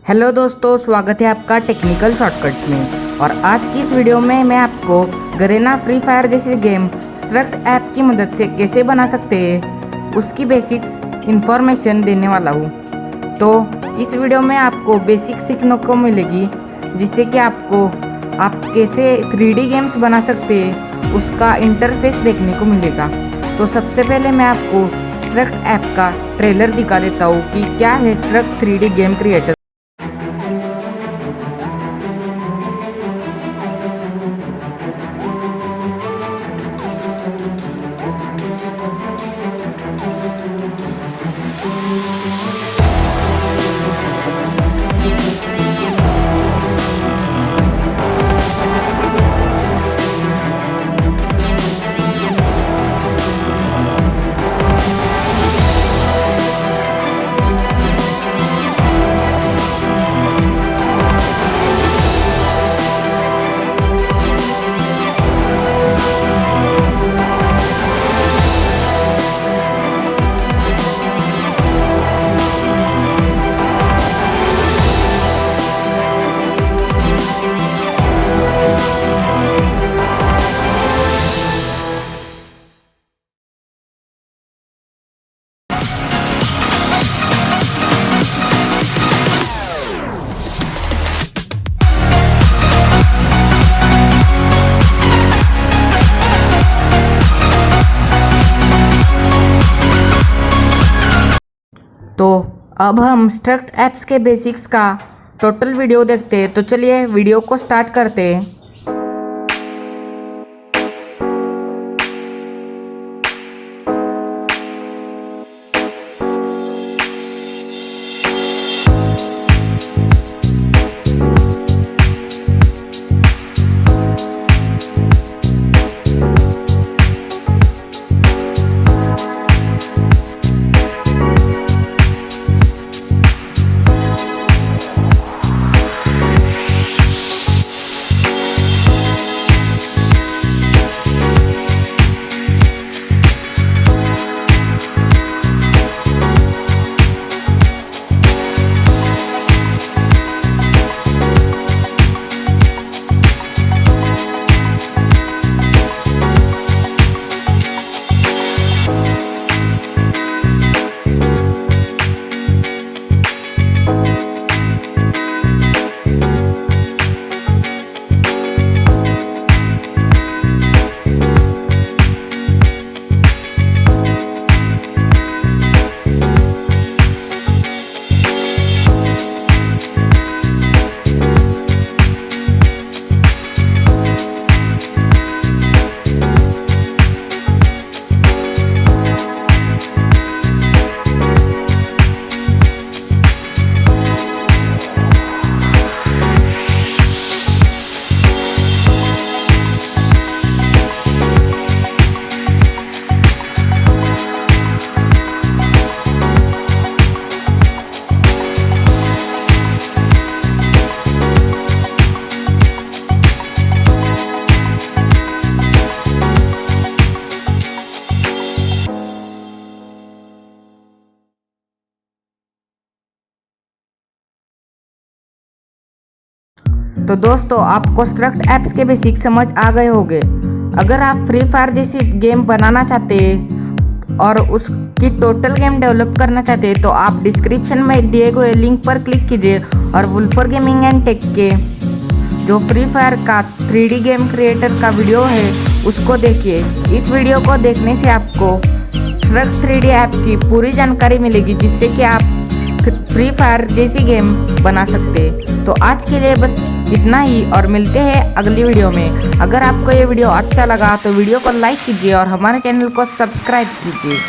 Hello दोस्तों, स्वागत है आपका टेक्निकल शॉर्टकट्स में। और आज की इस वीडियो में मैं आपको गरेना फ्री फायर जैसे गेम स्ट्रक्ड ऐप की मदद से कैसे बना सकते हैं उसकी बेसिक्स इन्फॉर्मेशन देने वाला हूँ। तो इस वीडियो में आपको बेसिक सीखने को मिलेगी, जिससे कि आप कैसे 3D गेम्स बना सकते हैं उसका इंटरफेस देखने को मिलेगा। तो सबसे पहले मैं आपको स्ट्रक्ड ऐप का ट्रेलर दिखा देता हूँ कि क्या है स्ट्रक्ड 3D गेम क्रिएटर। तो अब हम स्ट्रक्ड ऐप्स के बेसिक्स का टोटल वीडियो देखते हैं। तो चलिए वीडियो को स्टार्ट करते हैं। तो दोस्तों, आपको स्ट्रक्ड ऐप्स के बेसिक समझ आ गए होंगे। अगर आप फ्री फायर जैसी गेम बनाना चाहते हैं और उसकी टोटल गेम डेवलप करना चाहते हैं तो आप डिस्क्रिप्शन में दिए गए लिंक पर क्लिक कीजिए और वुल्फर गेमिंग एंड टेक के जो फ्री फायर का 3D गेम क्रिएटर का वीडियो है उसको देखिए। इस वीडियो को देखने से आपको स्ट्रक्ड 3D ऐप की पूरी जानकारी मिलेगी, जिससे कि आप फ्री फायर जैसी गेम बना सकते हैं। तो आज के लिए बस इतना ही और मिलते हैं अगली वीडियो में। अगर आपको ये वीडियो अच्छा लगा तो वीडियो को लाइक कीजिए और हमारे चैनल को सब्सक्राइब कीजिए।